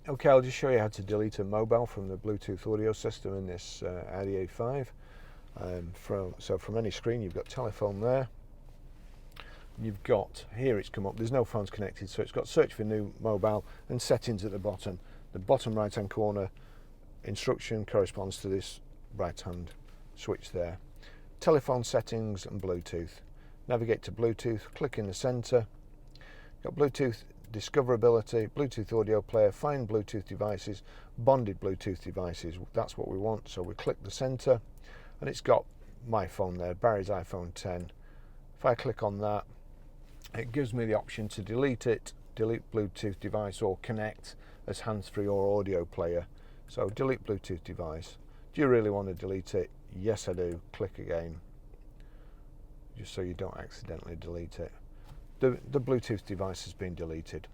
Okay, I'll just show you how to delete a mobile from the Bluetooth audio system in this Audi A5. So from any screen, you've got telephone there. You've got, here it's come up, there's no phones connected, so it's got search for new mobile and settings at the bottom. The bottom right hand corner instruction corresponds to this right hand switch there. Telephone settings and Bluetooth. Navigate to Bluetooth, click in the center. Got Bluetooth discoverability, Bluetooth audio player, find Bluetooth devices, bonded Bluetooth devices. That's what we want, so we click the center and it's got my phone there, Barry's iPhone 10. If I click on that, it gives me the option to delete it, delete Bluetooth device, or connect as hands-free or audio player. So delete Bluetooth device. Do you really want to delete it? Yes, I do. Click again, just so you don't accidentally delete it. The Bluetooth device has been deleted.